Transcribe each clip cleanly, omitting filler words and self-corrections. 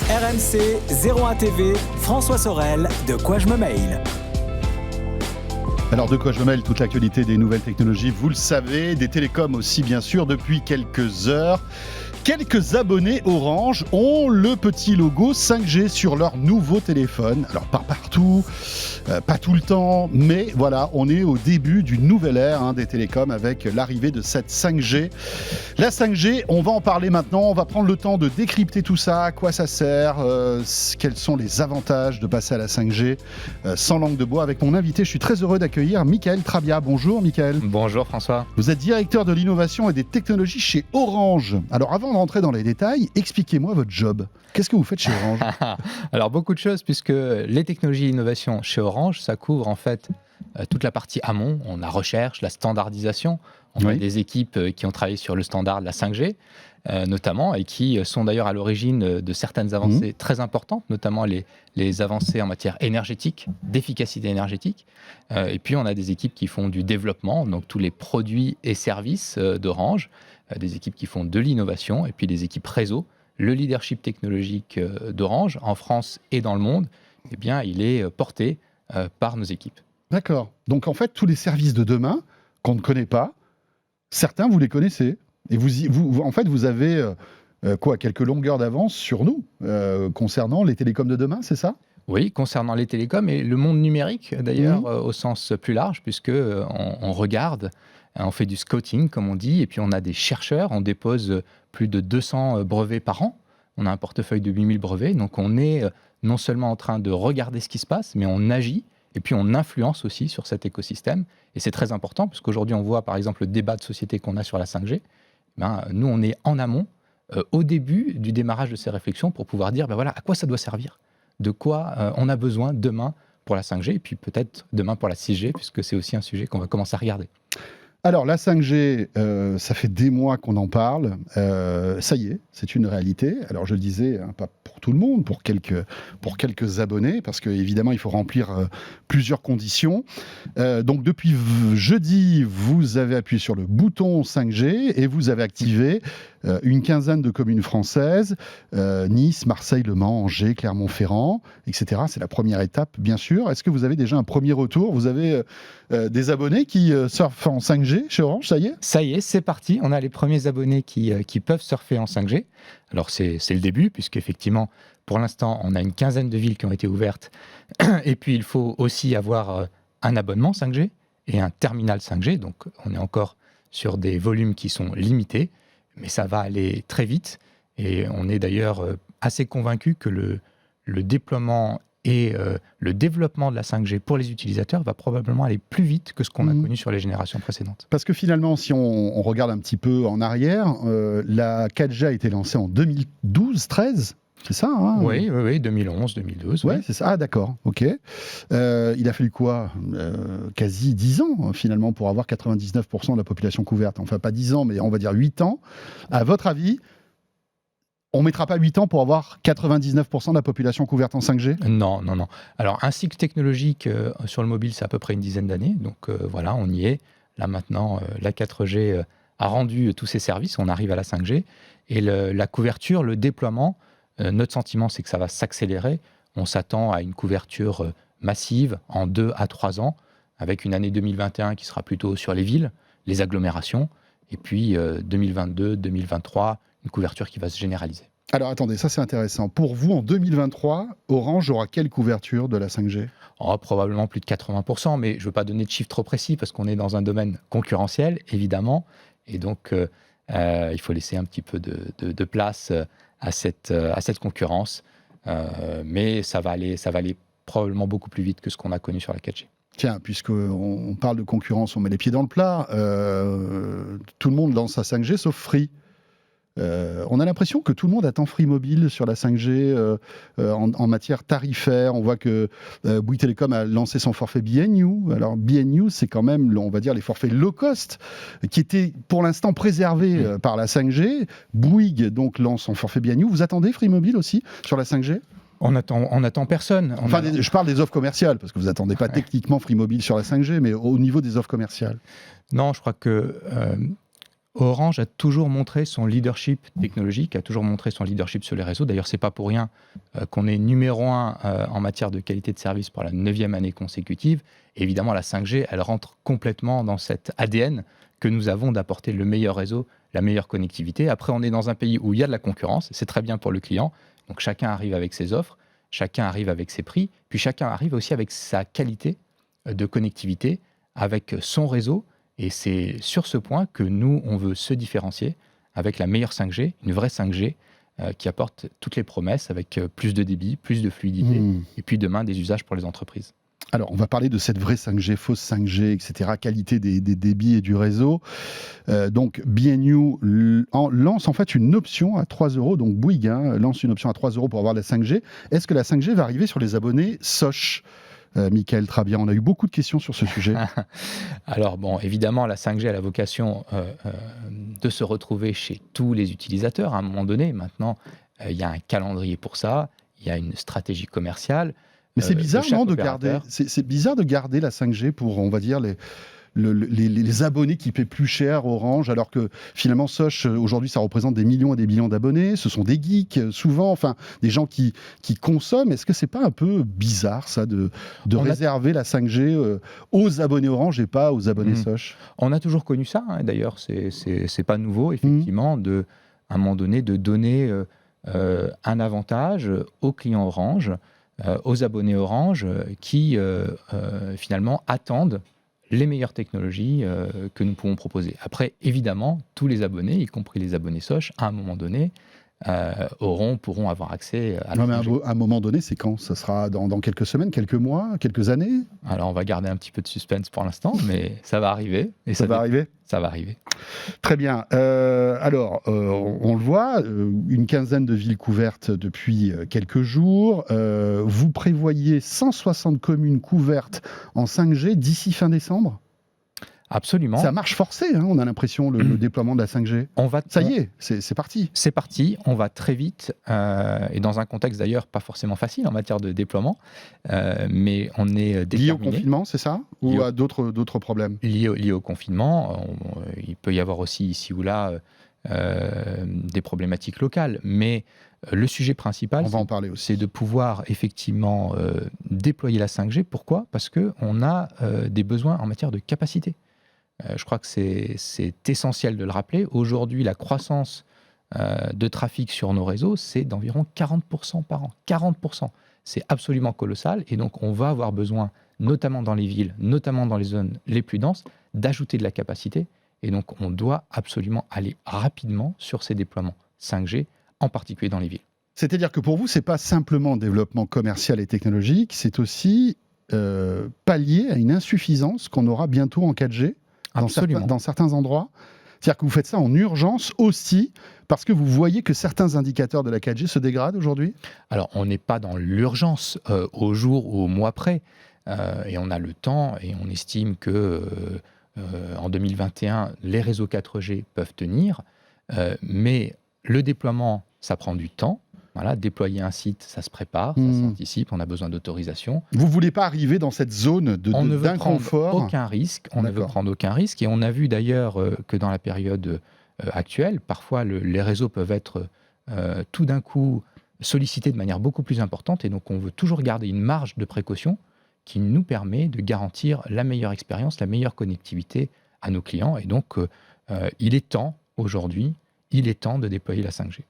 RMC 01 TV, François Sorel, de quoi je me mail. Alors de quoi je me mêle, toute l'actualité des nouvelles technologies, vous le savez, des télécoms aussi bien sûr, depuis quelques heures. Quelques abonnés Orange ont le petit logo 5G sur leur nouveau téléphone. Alors pas partout, pas tout le temps, mais voilà, on est au début d'une nouvelle ère des télécoms avec l'arrivée de cette 5G. La 5G, on va en parler maintenant, on va prendre le temps de décrypter tout ça, à quoi ça sert, quels sont les avantages de passer à la 5G sans langue de bois. Avec mon invité, je suis très heureux d'accueillir Michael Trabia. Bonjour Michael. Bonjour François. Vous êtes directeur de l'innovation et des technologies chez Orange. Alors avant de rentrer dans les détails, expliquez-moi votre job. Qu'est-ce que vous faites chez Orange ? Alors beaucoup de choses, puisque les technologies et innovations chez Orange, ça couvre en fait toute la partie amont. On a recherche, la standardisation. On a des équipes qui ont travaillé sur le standard de la 5G, notamment, et qui sont d'ailleurs à l'origine de certaines avancées très importantes, notamment les avancées en matière énergétique, d'efficacité énergétique. Et puis on a des équipes qui font du développement, donc tous les produits et services d'Orange, des équipes qui font de l'innovation, et puis des équipes réseau. Le leadership technologique d'Orange, en France et dans le monde, eh bien, il est porté par nos équipes. D'accord. Donc en fait, tous les services de demain qu'on ne connaît pas, certains vous les connaissez. Et en fait, vous avez quelques longueurs d'avance sur nous concernant les télécoms de demain, c'est ça ? Oui, concernant les télécoms et le monde numérique d'ailleurs au sens plus large, puisque on regarde, on fait du scouting comme on dit, et puis on a des chercheurs, on dépose plus de 200 brevets par an, on a un portefeuille de 8000 brevets, donc on est non seulement en train de regarder ce qui se passe, mais on agit, et puis on influence aussi sur cet écosystème, et c'est très important, parce qu'aujourd'hui on voit par exemple le débat de société qu'on a sur la 5G, nous on est en amont, au début du démarrage de ces réflexions, pour pouvoir dire voilà, à quoi ça doit servir, de quoi on a besoin demain pour la 5G, et puis peut-être demain pour la 6G, puisque c'est aussi un sujet qu'on va commencer à regarder. Alors la 5G, ça fait des mois qu'on en parle, ça y est, c'est une réalité. Alors je le disais, pas pour tout le monde, pour quelques abonnés, parce qu'évidemment il faut remplir plusieurs conditions. Donc depuis jeudi, vous avez appuyé sur le bouton 5G et vous avez activé une quinzaine de communes françaises, Nice, Marseille, Le Mans, Angers, Clermont-Ferrand, etc. C'est la première étape, bien sûr. Est-ce que vous avez déjà un premier retour ? Vous avez des abonnés qui surfent en 5G chez Orange, ça y est ? Ça y est, c'est parti. On a les premiers abonnés qui peuvent surfer en 5G. Alors c'est le début, puisqu'effectivement, pour l'instant, on a une quinzaine de villes qui ont été ouvertes. Et puis il faut aussi avoir un abonnement 5G et un terminal 5G. Donc on est encore sur des volumes qui sont limités, mais ça va aller très vite. Et on est d'ailleurs assez convaincu que le déploiement et le développement de la 5G pour les utilisateurs va probablement aller plus vite que ce qu'on a connu sur les générations précédentes. Parce que finalement, si on regarde un petit peu en arrière, la 4G a été lancée en 2012-13, c'est ça Oui, 2011, 2012. Ouais, c'est ça. Ah, d'accord, ok. Il a fallu quoi quasi 10 ans, finalement, pour avoir 99% de la population couverte. Enfin, pas 10 ans, mais on va dire 8 ans. À votre avis, on ne mettra pas 8 ans pour avoir 99% de la population couverte en 5G ? Non. Alors, un cycle technologique sur le mobile, c'est à peu près une dizaine d'années. Donc voilà, on y est. Là maintenant, la 4G a rendu tous ses services. On arrive à la 5G. Et la couverture, le déploiement, notre sentiment, c'est que ça va s'accélérer. On s'attend à une couverture massive en 2 à 3 ans, avec une année 2021 qui sera plutôt sur les villes, les agglomérations. Et puis 2022, 2023, une couverture qui va se généraliser. Alors attendez, ça c'est intéressant. Pour vous, en 2023, Orange aura quelle couverture de la 5G ? Probablement plus de 80%, mais je ne veux pas donner de chiffres trop précis parce qu'on est dans un domaine concurrentiel, évidemment. Et donc, il faut laisser un petit peu de place à cette concurrence. Mais ça va aller probablement beaucoup plus vite que ce qu'on a connu sur la 4G. Tiens, puisqu'on parle de concurrence, on met les pieds dans le plat. Tout le monde lance sa 5G sauf Free. On a l'impression que tout le monde attend Free Mobile sur la 5G en matière tarifaire. On voit que Bouygues Telecom a lancé son forfait BNU. Alors BNU, c'est quand même, on va dire, les forfaits low cost qui étaient pour l'instant préservés par la 5G. Bouygues donc lance son forfait BNU. Vous attendez Free Mobile aussi sur la 5G ? On attend personne. Je parle des offres commerciales, parce que vous n'attendez pas techniquement Free Mobile sur la 5G, mais au niveau des offres commerciales. Non, je crois que Orange a toujours montré son leadership technologique, a toujours montré son leadership sur les réseaux. D'ailleurs, ce n'est pas pour rien qu'on est numéro 1 en matière de qualité de service pour la 9e année consécutive. Et évidemment, la 5G, elle rentre complètement dans cet ADN que nous avons d'apporter le meilleur réseau, la meilleure connectivité. Après, on est dans un pays où il y a de la concurrence, c'est très bien pour le client. Donc chacun arrive avec ses offres, chacun arrive avec ses prix, puis chacun arrive aussi avec sa qualité de connectivité, avec son réseau. Et c'est sur ce point que nous, on veut se différencier avec la meilleure 5G, une vraie 5G qui apporte toutes les promesses avec plus de débit, plus de fluidité, et puis demain des usages pour les entreprises. Alors, on va parler de cette vraie 5G, fausse 5G, etc., qualité des débits et du réseau. Donc, BNU lance en fait une option à 3 €, donc Bouygues lance une option à 3 € pour avoir la 5G. Est-ce que la 5G va arriver sur les abonnés Sosh Michael Trabian, on a eu beaucoup de questions sur ce sujet. Alors bon, évidemment, la 5G a la vocation de se retrouver chez tous les utilisateurs à un moment donné. Maintenant, il y a un calendrier pour ça, il y a une stratégie commerciale. Mais c'est bizarre, non, de garder. C'est bizarre de garder la 5G pour, on va dire, les abonnés qui paient plus cher Orange, alors que finalement Sosh, aujourd'hui, ça représente des millions et des millions d'abonnés. Ce sont des geeks, souvent, enfin, des gens qui consomment. Est-ce que c'est pas un peu bizarre, ça, de réserver la 5G aux abonnés Orange et pas aux abonnés Sosh? On a toujours connu ça, hein, d'ailleurs, c'est pas nouveau, effectivement, à un moment donné, de donner un avantage aux clients Orange, aux abonnés Orange, qui finalement attendent les meilleures technologies que nous pouvons proposer. Après, évidemment, tous les abonnés, y compris les abonnés Sosh, à un moment donné, pourront avoir accès à la 5G. Mais à un moment donné, c'est quand? Ça sera dans quelques semaines, quelques mois, quelques années? Alors, on va garder un petit peu de suspense pour l'instant, mais ça va arriver. Et ça va arriver? Ça va arriver. Très bien. Alors, on le voit, une quinzaine de villes couvertes depuis quelques jours. Vous prévoyez 160 communes couvertes en 5G d'ici fin décembre? Absolument. Ça marche forcé, hein, on a l'impression, le déploiement de la 5G. Ça y est, c'est parti. C'est parti, on va très vite, et dans un contexte d'ailleurs pas forcément facile en matière de déploiement, mais on est déterminé. Lié au confinement, c'est ça? Ou à d'autres problèmes? Lié au confinement, il peut y avoir aussi ici ou là des problématiques locales, mais le sujet principal, c'est de pouvoir effectivement déployer la 5G. Pourquoi? Parce qu'on a des besoins en matière de capacité. Je crois que c'est essentiel de le rappeler. Aujourd'hui, la croissance de trafic sur nos réseaux, c'est d'environ 40% par an. 40%. C'est absolument colossal. Et donc, on va avoir besoin, notamment dans les villes, notamment dans les zones les plus denses, d'ajouter de la capacité. Et donc, on doit absolument aller rapidement sur ces déploiements 5G, en particulier dans les villes. C'est-à-dire que pour vous, ce n'est pas simplement développement commercial et technologique, c'est aussi pallier à une insuffisance qu'on aura bientôt en 4G dans certains endroits. C'est-à-dire que vous faites ça en urgence aussi parce que vous voyez que certains indicateurs de la 4G se dégradent aujourd'hui? Alors, on n'est pas dans l'urgence au jour ou au mois près. Et on a le temps et on estime que en 2021, les réseaux 4G peuvent tenir. Mais le déploiement, ça prend du temps. Voilà, déployer un site, ça se prépare, ça s'anticipe, on a besoin d'autorisation. Vous ne voulez pas arriver dans cette zone d'inconfort? On ne veut prendre aucun risque. Et on a vu d'ailleurs que dans la période actuelle, parfois les réseaux peuvent être tout d'un coup sollicités de manière beaucoup plus importante. Et donc on veut toujours garder une marge de précaution qui nous permet de garantir la meilleure expérience, la meilleure connectivité à nos clients. Et donc il est temps aujourd'hui, de déployer la 5G.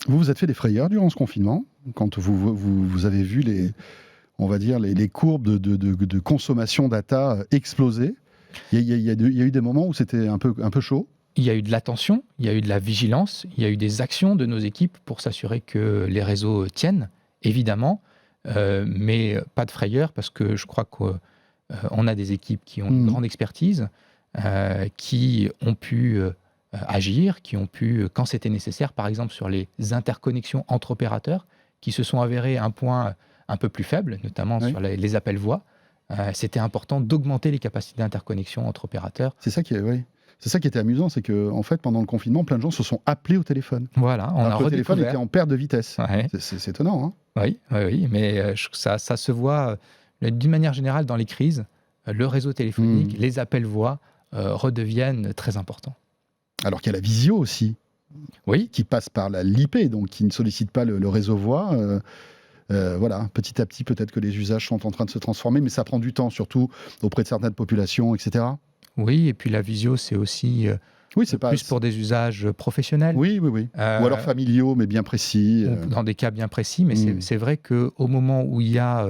Vous vous êtes fait des frayeurs durant ce confinement, quand vous avez vu les courbes de consommation data exploser? Il y a eu des moments où c'était un peu chaud? Il y a eu de l'attention, il y a eu de la vigilance, il y a eu des actions de nos équipes pour s'assurer que les réseaux tiennent, évidemment, mais pas de frayeur parce que je crois qu'on a des équipes qui ont une grande expertise, qui ont pu agir, qui ont pu, quand c'était nécessaire, par exemple sur les interconnexions entre opérateurs, qui se sont avérées un point un peu plus faible, notamment sur les appels voix. C'était important d'augmenter les capacités d'interconnexion entre opérateurs. C'est ça qui était amusant, c'est que en fait, pendant le confinement, plein de gens se sont appelés au téléphone. Voilà, le téléphone était en perte de vitesse. Ouais. C'est étonnant, hein? Oui, mais ça se voit d'une manière générale dans les crises. Le réseau téléphonique, les appels voix redeviennent très importants. Alors qu'il y a la visio aussi, Oui, qui passe par l'IP, donc qui ne sollicite pas le réseau voix. Voilà, petit à petit, peut-être que les usages sont en train de se transformer, mais ça prend du temps, surtout auprès de certaines populations, etc. oui, et puis la visio, c'est aussi Oui, c'est pas... plus pour des usages professionnels. Oui, oui, oui. Euh, Ou alors familiaux, mais bien précis. ou dans des cas bien précis, mais c'est vrai qu'au moment où il y a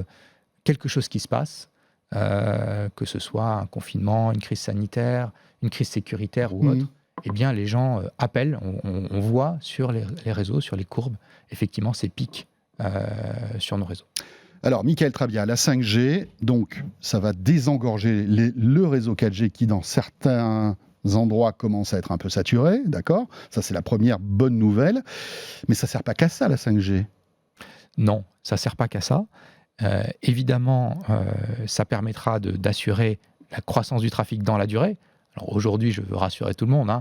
quelque chose qui se passe, que ce soit un confinement, une crise sanitaire, une crise sécuritaire ou autre, eh bien les gens appellent, on voit sur les réseaux, sur les courbes, effectivement ces pics sur nos réseaux. Alors, Michael Trabia, la 5G, donc ça va désengorger le réseau 4G qui, dans certains endroits, commence à être un peu saturé, d'accord ? Ça, c'est la première bonne nouvelle. Mais ça ne sert pas qu'à ça, la 5G. Non, ça ne sert pas qu'à ça. Évidemment, ça permettra d'assurer la croissance du trafic dans la durée. Alors aujourd'hui, je veux rassurer tout le monde,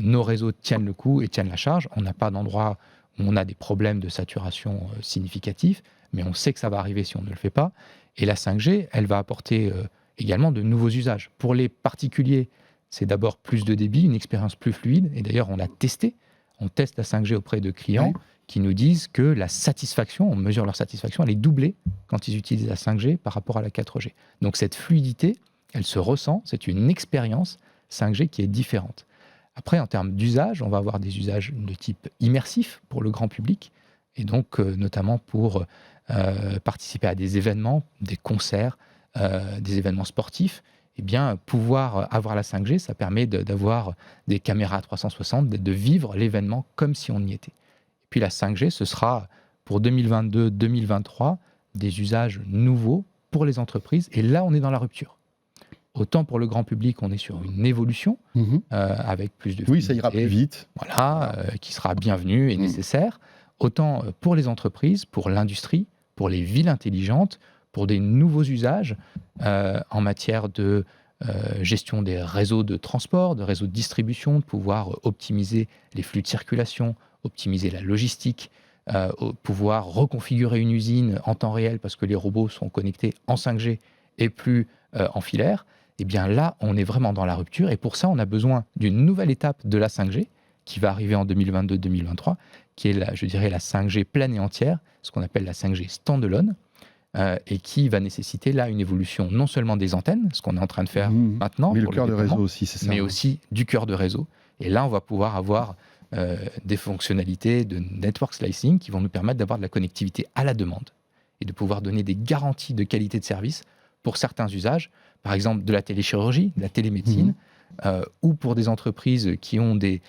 nos réseaux tiennent le coup et tiennent la charge. On n'a pas d'endroit où on a des problèmes de saturation significatifs, mais on sait que ça va arriver si on ne le fait pas. Et la 5G, elle va apporter également de nouveaux usages. Pour les particuliers, c'est d'abord plus de débit, une expérience plus fluide. Et d'ailleurs, on teste la 5G auprès de clients qui nous disent que la satisfaction, on mesure leur satisfaction, elle est doublée quand ils utilisent la 5G par rapport à la 4G. Donc cette fluidité, elle se ressent, c'est une expérience 5G qui est différente. Après, en termes d'usage, on va avoir des usages de type immersif pour le grand public, et donc notamment pour participer à des événements, des concerts, des événements sportifs. Eh bien, pouvoir avoir la 5G, ça permet d'avoir des caméras à 360, de vivre l'événement comme si on y était. Et puis la 5G, ce sera pour 2022-2023 des usages nouveaux pour les entreprises, et là, on est dans la rupture. Autant pour le grand public, on est sur une évolution avec plus de... Oui, ça ira plus vite. Voilà, qui sera bienvenue et nécessaire. Autant pour les entreprises, pour l'industrie, pour les villes intelligentes, pour des nouveaux usages en matière de gestion des réseaux de transport, de réseaux de distribution, de pouvoir optimiser les flux de circulation, optimiser la logistique, pouvoir reconfigurer une usine en temps réel parce que les robots sont connectés en 5G et plus en filaire. Eh bien là, on est vraiment dans la rupture, et pour ça, on a besoin d'une nouvelle étape de la 5G qui va arriver en 2022-2023, qui est, je dirais, la 5G pleine et entière, ce qu'on appelle la 5G standalone, et qui va nécessiter là une évolution non seulement des antennes, ce qu'on est en train de faire maintenant, mais le cœur de réseau aussi, c'est ça. Mais aussi du cœur de réseau. Et là, on va pouvoir avoir des fonctionnalités de network slicing qui vont nous permettre d'avoir de la connectivité à la demande et de pouvoir donner des garanties de qualité de service pour certains usages, par exemple de la téléchirurgie, de la télémédecine, ou pour des entreprises qui ont des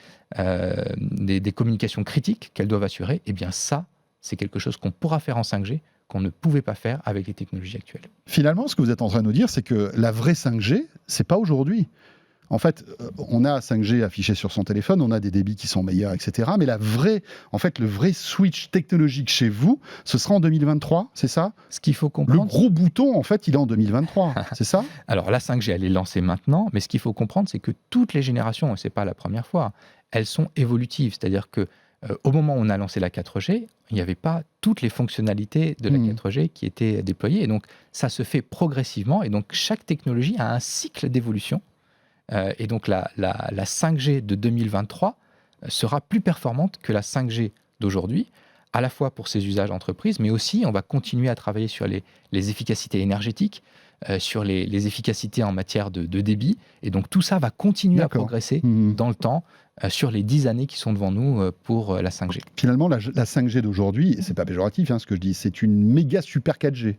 communications critiques qu'elles doivent assurer. Eh bien ça, c'est quelque chose qu'on pourra faire en 5G, qu'on ne pouvait pas faire avec les technologies actuelles. Finalement, ce que vous êtes en train de nous dire, c'est que la vraie 5G, c'est pas aujourd'hui. En fait, on a 5G affiché sur son téléphone, on a des débits qui sont meilleurs, etc. Mais le vrai switch technologique chez vous, ce sera en 2023, c'est ça ? Ce qu'il faut comprendre... Le gros bouton, en fait, il est en 2023, c'est ça ? Alors, la 5G, elle est lancée maintenant, mais ce qu'il faut comprendre, c'est que toutes les générations, et ce n'est pas la première fois, elles sont évolutives. C'est-à-dire que au moment où on a lancé la 4G, il n'y avait pas toutes les fonctionnalités de la 4G qui étaient déployées. Et donc, ça se fait progressivement. Et donc, chaque technologie a un cycle d'évolution. Et donc la 5G de 2023 sera plus performante que la 5G d'aujourd'hui, à la fois pour ses usages entreprises, mais aussi on va continuer à travailler sur les efficacités énergétiques, sur les efficacités en matière de débit. Et donc tout ça va continuer à progresser dans le temps, sur les 10 années qui sont devant nous pour la 5G. Finalement, la 5G d'aujourd'hui, c'est pas péjoratif ce que je dis, c'est une méga super 4G.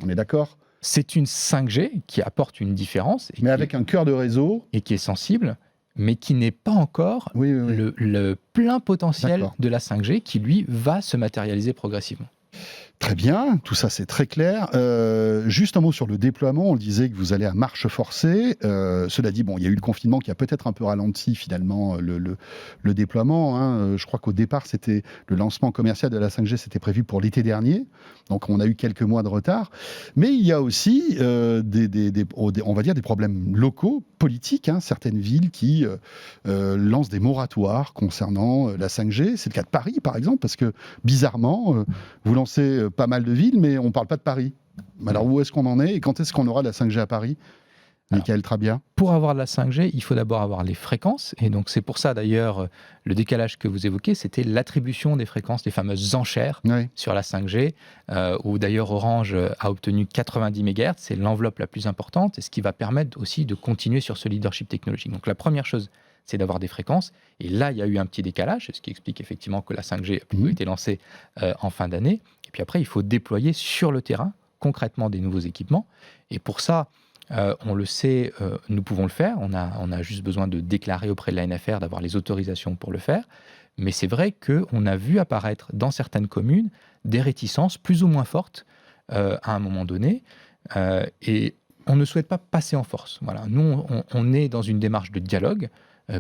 On est d'accord ? C'est une 5G qui apporte une différence. Mais avec un cœur de réseau. Et qui est sensible, mais qui n'est pas encore le plein potentiel de la 5G qui, lui, va se matérialiser progressivement. Très bien, tout ça c'est très clair. Juste un mot sur le déploiement, on le disait que vous allez à marche forcée. Cela dit, il y a eu le confinement qui a peut-être un peu ralenti finalement le déploiement. Je crois qu'au départ, le lancement commercial de la 5G, c'était prévu pour l'été dernier. Donc on a eu quelques mois de retard. Mais il y a aussi on va dire des problèmes locaux, politiques. Certaines villes qui lancent des moratoires concernant la 5G. C'est le cas de Paris par exemple, parce que bizarrement, vous lancez pas mal de villes, mais on ne parle pas de Paris. Alors où est-ce qu'on en est et quand est-ce qu'on aura la 5G à Paris ? Michael Trabia? Pour avoir de la 5G, il faut d'abord avoir les fréquences. Et donc, c'est pour ça, d'ailleurs, le décalage que vous évoquez, c'était l'attribution des fréquences, les fameuses enchères sur la 5G, où d'ailleurs Orange a obtenu 90 MHz. C'est l'enveloppe la plus importante et ce qui va permettre aussi de continuer sur ce leadership technologique. Donc, la première chose, c'est d'avoir des fréquences. Et là, il y a eu un petit décalage, ce qui explique effectivement que la 5G a plutôt été lancée en fin d'année. Et puis après, il faut déployer sur le terrain, concrètement, des nouveaux équipements. Et pour ça, on le sait, nous pouvons le faire. On a juste besoin de déclarer auprès de l'ANFR, d'avoir les autorisations pour le faire. Mais c'est vrai qu'on a vu apparaître dans certaines communes des réticences plus ou moins fortes à un moment donné. Et on ne souhaite pas passer en force. Voilà. Nous, on est dans une démarche de dialogue,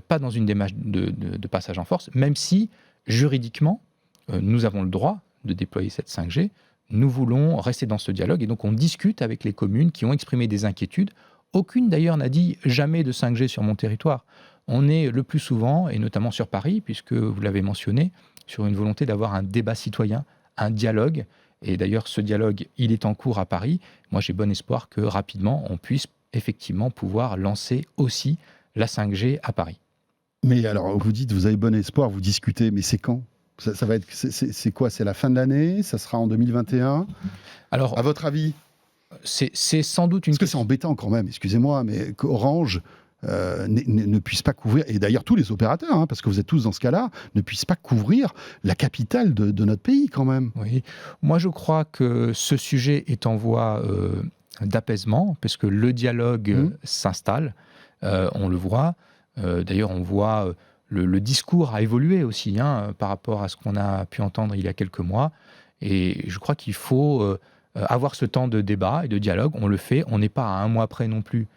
pas dans une démarche de passage en force, même si juridiquement, nous avons le droit de déployer cette 5G. Nous voulons rester dans ce dialogue et donc on discute avec les communes qui ont exprimé des inquiétudes. Aucune d'ailleurs n'a dit jamais de 5G sur mon territoire. On est le plus souvent, et notamment sur Paris, puisque vous l'avez mentionné, sur une volonté d'avoir un débat citoyen, un dialogue. Et d'ailleurs ce dialogue, il est en cours à Paris. Moi j'ai bon espoir que rapidement on puisse effectivement pouvoir lancer aussi la 5G à Paris. Mais alors vous dites, vous avez bon espoir, vous discutez, mais c'est quand ? Ça va être, c'est quoi? C'est la fin de l'année? Ça sera en 2021? Alors, à votre avis? C'est sans doute une... Parce que c'est embêtant quand même, excusez-moi, mais qu'Orange ne puisse pas couvrir, et d'ailleurs tous les opérateurs, parce que vous êtes tous dans ce cas-là, ne puissent pas couvrir la capitale de notre pays quand même. Oui, moi je crois que ce sujet est en voie d'apaisement, parce que le dialogue s'installe, on le voit. D'ailleurs, on voit... Le discours a évolué aussi par rapport à ce qu'on a pu entendre il y a quelques mois. Et je crois qu'il faut avoir ce temps de débat et de dialogue. On le fait. On n'est pas à un mois près non plus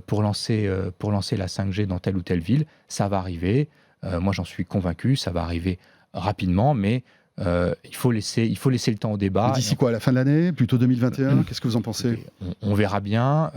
pour lancer la 5G dans telle ou telle ville. Ça va arriver. Moi, j'en suis convaincu. Ça va arriver rapidement. Mais il faut laisser le temps au débat. D'ici quoi, à la fin de l'année? Plutôt 2021? Qu'est-ce que vous en pensez? On verra bien.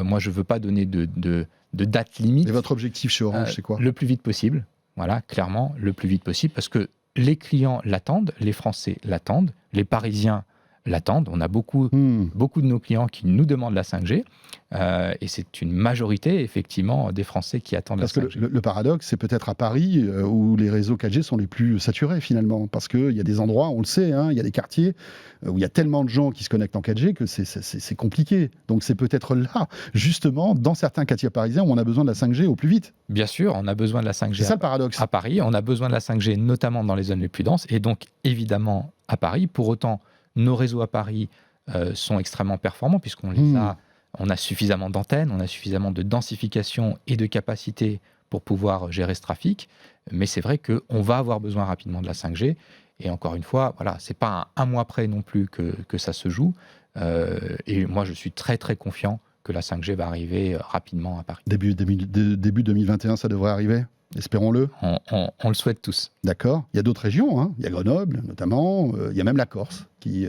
Moi, je ne veux pas donner de date limite. Et votre objectif chez Orange, c'est quoi? Le plus vite possible. Voilà, clairement, le plus vite possible, parce que les clients l'attendent, les Français l'attendent, les Parisiens l'attendent. On a beaucoup de nos clients qui nous demandent la 5G, et c'est une majorité, effectivement, des Français qui attendent la 5G. Parce que le paradoxe, c'est peut-être à Paris où les réseaux 4G sont les plus saturés, finalement. Parce qu'il y a des endroits, on le sait, il y a des quartiers où il y a tellement de gens qui se connectent en 4G que c'est compliqué. Donc c'est peut-être là, justement, dans certains quartiers parisiens, où on a besoin de la 5G au plus vite. Bien sûr, on a besoin de la 5G. C'est ça le paradoxe. À Paris, on a besoin de la 5G, notamment dans les zones les plus denses, et donc évidemment à Paris. Pour autant, nos réseaux à Paris sont extrêmement performants, puisqu'on on a suffisamment d'antennes, on a suffisamment de densification et de capacité pour pouvoir gérer ce trafic. Mais c'est vrai qu'on va avoir besoin rapidement de la 5G. Et encore une fois, voilà, c'est pas un mois près non plus que ça se joue. Et moi, je suis très très confiant que la 5G va arriver rapidement à Paris. Début 2021, ça devrait arriver? Espérons-le. On le souhaite tous. D'accord. Il y a d'autres régions, il y a Grenoble notamment, il y a même la Corse qui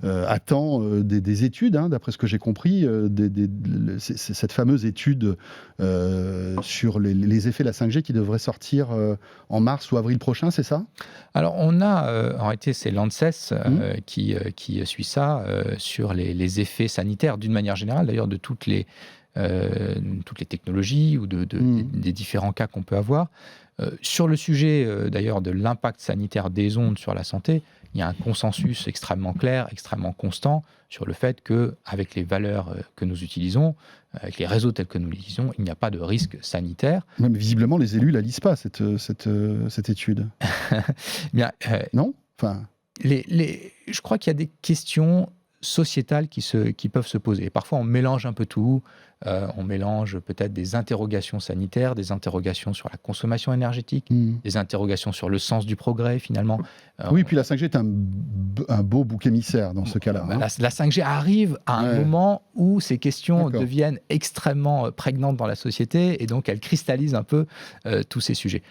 attend des études, d'après ce que j'ai compris, cette fameuse étude sur les effets de la 5G qui devrait sortir en mars ou avril prochain, c'est ça? Alors on a, en réalité c'est l'ANSES qui suit ça, sur les effets sanitaires d'une manière générale, d'ailleurs de toutes les technologies ou des différents cas qu'on peut avoir. Sur le sujet d'ailleurs de l'impact sanitaire des ondes sur la santé, il y a un consensus extrêmement clair, extrêmement constant sur le fait qu'avec les valeurs que nous utilisons, avec les réseaux tels que nous les utilisons, il n'y a pas de risque sanitaire. Mais visiblement, les élus ne la lisent pas, cette étude. Bien, non, enfin... je crois qu'il y a des questions sociétales qui peuvent se poser. Et parfois, on mélange un peu tout. On mélange peut-être des interrogations sanitaires, des interrogations sur la consommation énergétique, des interrogations sur le sens du progrès, finalement. Oui, puis la 5G est un beau bouc émissaire dans ce cas-là. La 5G arrive à un moment où ces questions deviennent extrêmement prégnantes dans la société, et donc elles cristallisent un peu tous ces sujets.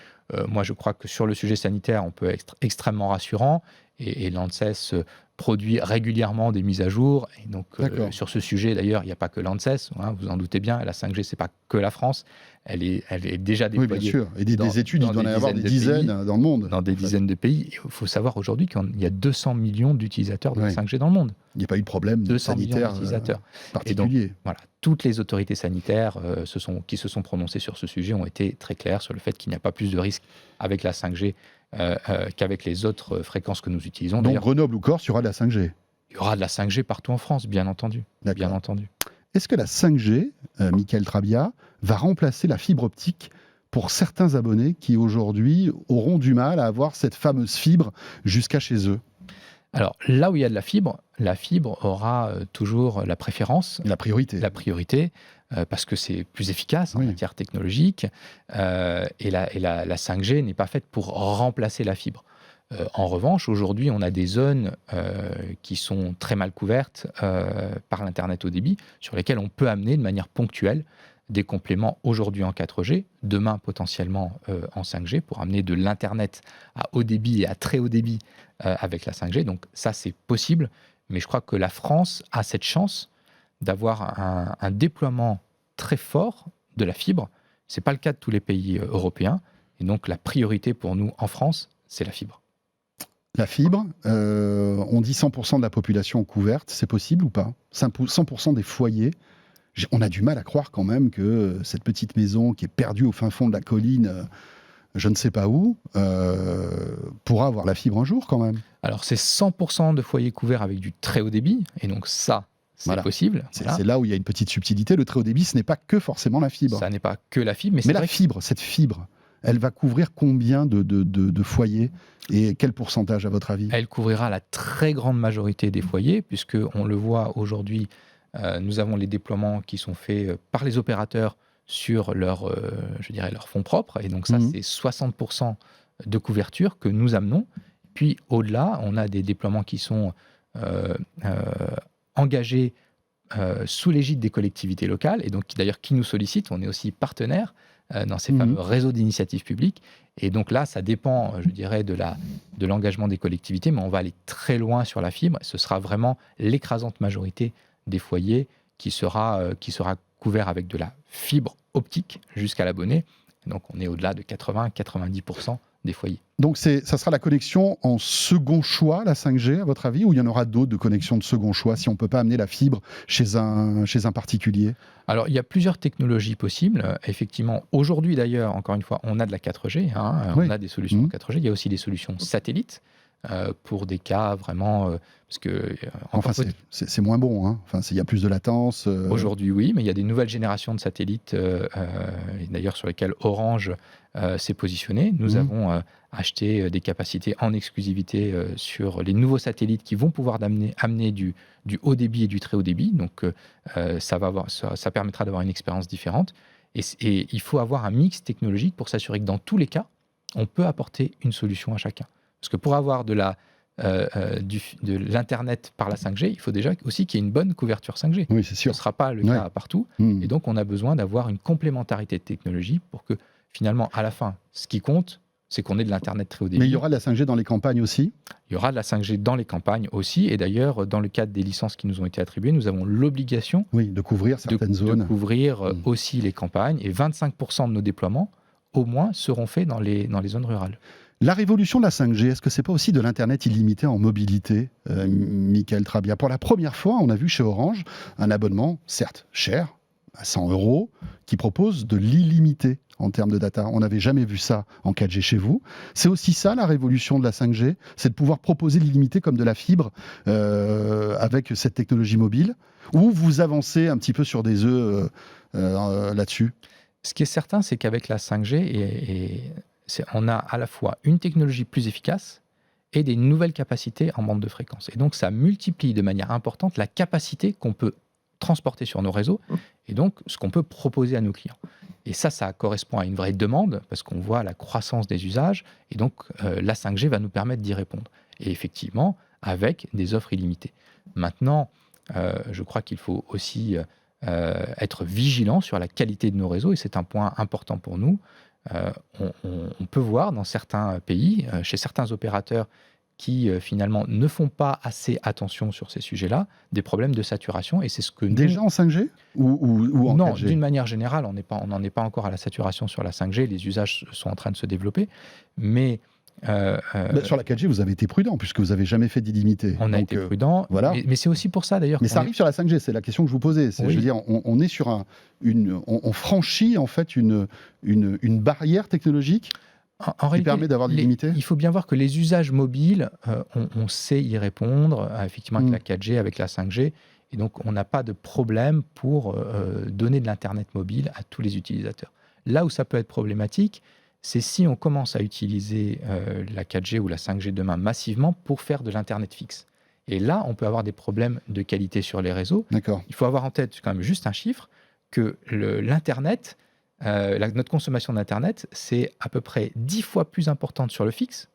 Moi, je crois que sur le sujet sanitaire, on peut être extrêmement rassurant. et l'ANSES produit régulièrement des mises à jour. Et donc, sur ce sujet, d'ailleurs, il n'y a pas que l'ANSES, vous en doutez bien. La 5G, ce n'est pas que la France. Elle est déjà déployée. Oui, bien sûr. Et des études, il doit y en avoir des dizaines dans le monde. Dans des dizaines de pays. Il faut savoir aujourd'hui qu'il y a 200 millions d'utilisateurs de la 5G dans le monde. Il n'y a pas eu de problème sanitaire particulier. Et donc, voilà, toutes les autorités sanitaires qui se sont prononcées sur ce sujet ont été très claires sur le fait qu'il n'y a pas plus de risque avec la 5G qu'avec les autres fréquences que nous utilisons. Donc Grenoble ou Corse, il y aura de la 5G. Il y aura de la 5G partout en France, bien entendu. Bien entendu. Est-ce que la 5G, Michael Trabia, va remplacer la fibre optique pour certains abonnés qui aujourd'hui auront du mal à avoir cette fameuse fibre jusqu'à chez eux? Alors là où il y a de la fibre aura toujours la préférence. La priorité. Parce que c'est plus efficace en matière technologique. Et la 5G n'est pas faite pour remplacer la fibre. En revanche, aujourd'hui, on a des zones qui sont très mal couvertes par l'Internet haut débit, sur lesquelles on peut amener de manière ponctuelle des compléments aujourd'hui en 4G, demain potentiellement en 5G, pour amener de l'Internet à haut débit et à très haut débit avec la 5G. Donc ça, c'est possible, mais je crois que la France a cette chance d'avoir un déploiement très fort de la fibre. Ce n'est pas le cas de tous les pays européens. Et donc la priorité pour nous en France, c'est la fibre. La fibre, on dit 100% de la population couverte, c'est possible ou pas? 100% des foyers. On a du mal à croire quand même que cette petite maison qui est perdue au fin fond de la colline, je ne sais pas où, pourra avoir la fibre un jour quand même. Alors c'est 100% de foyers couverts avec du très haut débit, et donc ça, c'est possible. C'est là où il y a une petite subtilité. Le très haut débit, ce n'est pas que forcément la fibre. Ça n'est pas que la fibre, mais la fibre, cette fibre, elle va couvrir combien de foyers et quel pourcentage à votre avis? Elle couvrira la très grande majorité des foyers, puisqu'on le voit aujourd'hui, nous avons les déploiements qui sont faits par les opérateurs sur leur fonds propres. Et donc ça, c'est 60% de couverture que nous amenons. Puis au-delà, on a des déploiements qui sont engagés sous l'égide des collectivités locales, et donc d'ailleurs qui nous sollicitent. On est aussi partenaire dans ces fameux réseaux d'initiatives publiques. Et donc là, ça dépend, de l'engagement des collectivités, mais on va aller très loin sur la fibre. Ce sera vraiment l'écrasante majorité des foyers qui sera couvert avec de la fibre optique jusqu'à l'abonné. Donc on est au-delà de 80-90% des foyers. Donc ça sera la connexion en second choix, la 5G, à votre avis, ou il y en aura d'autres de connexions de second choix si on ne peut pas amener la fibre chez un particulier? Alors, il y a plusieurs technologies possibles. Effectivement, aujourd'hui d'ailleurs, encore une fois, on a de la 4G, on a des solutions en 4G. Il y a aussi des solutions satellites pour des cas vraiment... parce que, c'est moins bon, il y a plus de latence. Aujourd'hui, oui, mais il y a des nouvelles générations de satellites, d'ailleurs sur lesquelles Orange s'est positionné. Nous avons acheté des capacités en exclusivité sur les nouveaux satellites qui vont pouvoir amener du haut débit et du très haut débit. Donc, ça permettra d'avoir une expérience différente. Et il faut avoir un mix technologique pour s'assurer que dans tous les cas, on peut apporter une solution à chacun. Parce que pour avoir de l'Internet par la 5G, il faut déjà aussi qu'il y ait une bonne couverture 5G. Oui, c'est sûr. Ce ne sera pas le cas partout. Et donc, on a besoin d'avoir une complémentarité de technologie pour que, finalement, à la fin, ce qui compte, c'est qu'on ait de l'Internet très haut débit. Mais il y aura de la 5G dans les campagnes aussi? Il y aura de la 5G dans les campagnes aussi. Et d'ailleurs, dans le cadre des licences qui nous ont été attribuées, nous avons l'obligation de couvrir certaines zones. De couvrir aussi les campagnes. Et 25% de nos déploiements, au moins, seront faits dans les zones rurales. La révolution de la 5G, est-ce que c'est pas aussi de l'Internet illimité en mobilité, Michael Trabia? Pour la première fois, on a vu chez Orange un abonnement, certes cher, à 100 €, qui propose de l'illimité en termes de data. On n'avait jamais vu ça en 4G chez vous. C'est aussi ça la révolution de la 5G, c'est de pouvoir proposer l'illimité comme de la fibre avec cette technologie mobile, ou vous avancez un petit peu sur des œufs là-dessus? Ce qui est certain, c'est qu'avec la 5G, on a à la fois une technologie plus efficace et des nouvelles capacités en bande de fréquence. Et donc, ça multiplie de manière importante la capacité qu'on peut transporter sur nos réseaux et donc ce qu'on peut proposer à nos clients. Et ça correspond à une vraie demande parce qu'on voit la croissance des usages et donc la 5G va nous permettre d'y répondre. Et effectivement, avec des offres illimitées. Maintenant, je crois qu'il faut aussi être vigilant sur la qualité de nos réseaux et c'est un point important pour nous. On peut voir dans certains pays, chez certains opérateurs, qui finalement ne font pas assez attention sur ces sujets-là, des problèmes de saturation. Et c'est ce que Déjà en 5G ou en non, 4G? d'une manière générale, on n'en est pas encore à la saturation sur la 5G. Les usages sont en train de se développer. Mais Sur la 4G, vous avez été prudent, puisque vous n'avez jamais fait d'illimité. on a été prudent. voilà. Mais c'est aussi pour ça, d'ailleurs. Mais ça arrive sur la 5G, c'est la question que je vous posais. Oui. Je veux dire, on est sur on franchit en fait une barrière technologique En qui réalité, permet d'avoir d'illimité. il faut bien voir que les usages mobiles, on sait y répondre, effectivement, avec la 4G, avec la 5G. Et donc, on n'a pas de problème pour donner de l'Internet mobile à tous les utilisateurs. Là où ça peut être problématique, c'est si on commence à utiliser la 4G ou la 5G demain massivement pour faire de l'Internet fixe. Et là, on peut avoir des problèmes de qualité sur les réseaux. D'accord. Il faut avoir en tête quand même juste un chiffre, que l'Internet, notre consommation d'Internet, c'est à peu près 10 fois plus importante sur le fixe,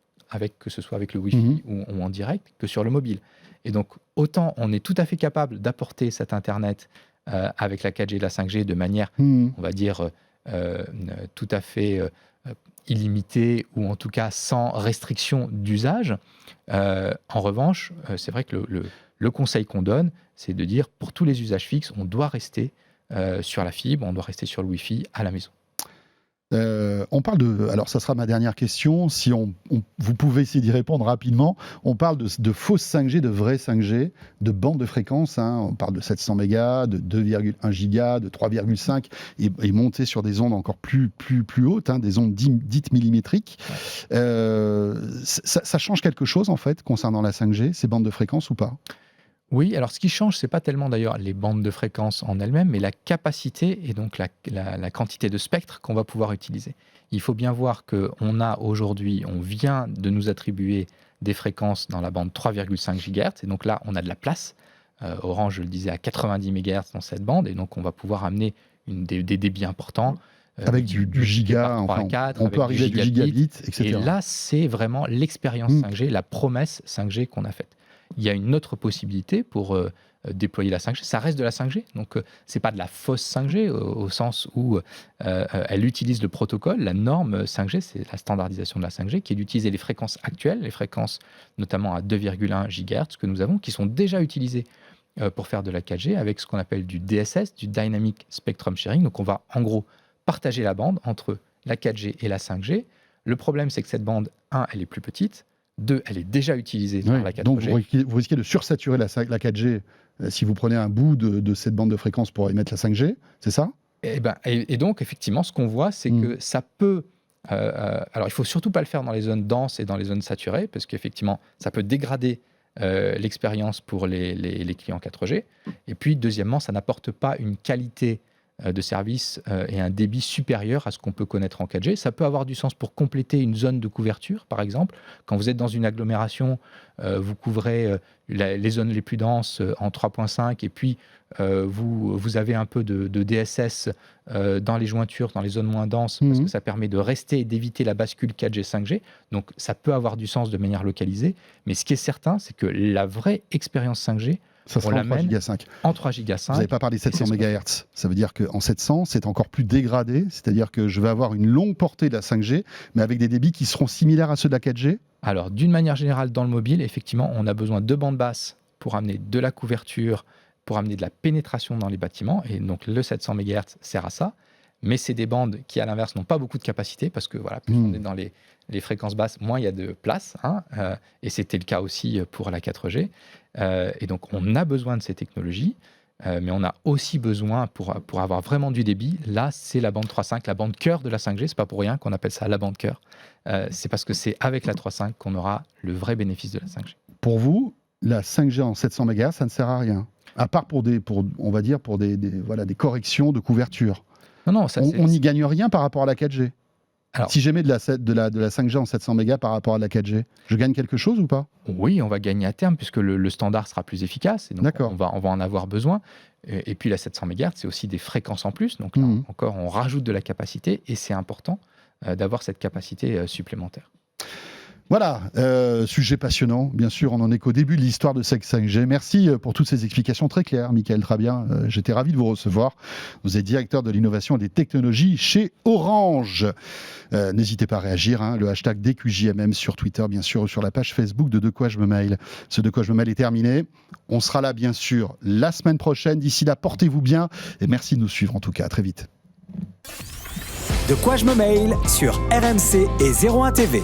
que ce soit avec le Wi-Fi ou en direct, que sur le mobile. Et donc, autant on est tout à fait capable d'apporter cet Internet avec la 4G et la 5G de manière, on va dire, tout à fait illimitée, ou en tout cas sans restriction d'usage. En revanche, c'est vrai que le conseil qu'on donne, c'est de dire, pour tous les usages fixes, on doit rester sur la fibre, on doit rester sur le Wi-Fi à la maison. On parle de... Alors, ça sera ma dernière question. Si vous pouvez essayer d'y répondre rapidement. On parle de fausses 5G, de vraies 5G, de bandes de fréquences. On parle de 700 mégas, de 2,1 gigas, de 3,5 et monter sur des ondes encore plus hautes, des ondes dites millimétriques. Ça change quelque chose, en fait, concernant la 5G, ces bandes de fréquences ou pas? Oui, alors ce qui change, c'est pas tellement d'ailleurs les bandes de fréquences en elles-mêmes, mais la capacité et donc la quantité de spectre qu'on va pouvoir utiliser. Il faut bien voir qu'on a aujourd'hui, on vient de nous attribuer des fréquences dans la bande 3,5 GHz, et donc là, on a de la place. Orange, je le disais, à 90 MHz dans cette bande, et donc on va pouvoir amener des débits importants. Avec du giga, enfin, 4, on peut arriver à du gigabit, etc. Et là, c'est vraiment l'expérience 5G, la promesse 5G qu'on a faite. Il y a une autre possibilité pour déployer la 5G. Ça reste de la 5G, donc ce n'est pas de la fausse 5G au sens où elle utilise le protocole. La norme 5G, c'est la standardisation de la 5G, qui est d'utiliser les fréquences actuelles, les fréquences notamment à 2,1 GHz que nous avons, qui sont déjà utilisées pour faire de la 4G avec ce qu'on appelle du DSS, du Dynamic Spectrum Sharing. Donc on va en gros partager la bande entre la 4G et la 5G. Le problème, c'est que cette bande, 1, elle est plus petite, 2, elle est déjà utilisée par la 4G. Donc vous risquez de sursaturer la 4G si vous prenez un bout de cette bande de fréquence pour émettre la 5G, c'est ça? Et donc, effectivement, ce qu'on voit, c'est que ça peut... alors, il ne faut surtout pas le faire dans les zones denses et dans les zones saturées, parce qu'effectivement, ça peut dégrader l'expérience pour les clients 4G. Et puis, deuxièmement, ça n'apporte pas une qualité de service et un débit supérieur à ce qu'on peut connaître en 4G. Ça peut avoir du sens pour compléter une zone de couverture, par exemple. Quand vous êtes dans une agglomération, vous couvrez les zones les plus denses en 3.5 et puis vous avez un peu de DSS dans les jointures, dans les zones moins denses, parce que ça permet de rester et d'éviter la bascule 4G, 5G. Donc ça peut avoir du sens de manière localisée. Mais ce qui est certain, c'est que la vraie expérience 5G, ça sera en 3 giga 5. En 3 giga 5. Vous n'avez pas parlé de 700 MHz. Ça veut dire qu'en 700, c'est encore plus dégradé. C'est-à-dire que je vais avoir une longue portée de la 5G, mais avec des débits qui seront similaires à ceux de la 4G. Alors, d'une manière générale, dans le mobile, effectivement, on a besoin de bandes basses pour amener de la couverture, pour amener de la pénétration dans les bâtiments. Et donc, le 700 MHz sert à ça. Mais c'est des bandes qui, à l'inverse, n'ont pas beaucoup de capacité parce que voilà, plus on est dans les fréquences basses, moins il y a de place. Et c'était le cas aussi pour la 4G. Et donc, on a besoin de ces technologies, mais on a aussi besoin, pour avoir vraiment du débit, là, c'est la bande 3.5, la bande cœur de la 5G. C'est pas pour rien qu'on appelle ça la bande cœur. C'est parce que c'est avec la 3.5 qu'on aura le vrai bénéfice de la 5G. Pour vous, la 5G en 700 MHz, ça ne sert à rien, à part pour des corrections de couverture. Non, on n'y gagne rien par rapport à la 4G. Alors, si j'émets de la 5G en 700 mégas par rapport à la 4G, je gagne quelque chose ou pas? Oui, on va gagner à terme puisque le standard sera plus efficace. Et donc on va en avoir besoin. Et puis la 700 MHz, c'est aussi des fréquences en plus. Donc là, encore, on rajoute de la capacité et c'est important d'avoir cette capacité supplémentaire. Voilà, sujet passionnant, bien sûr, on en est qu'au début de l'histoire de 5G. Merci pour toutes ces explications très claires, Michael Trabien. J'étais ravi de vous recevoir. Vous êtes directeur de l'innovation et des technologies chez Orange. N'hésitez pas à réagir, le hashtag DQJMM sur Twitter, bien sûr, ou sur la page Facebook de De quoi je me mail. Ce De quoi je me mail est terminé. On sera là, bien sûr, la semaine prochaine. D'ici là, portez-vous bien et merci de nous suivre, en tout cas. À très vite. De quoi je me mail sur RMC et 01 TV.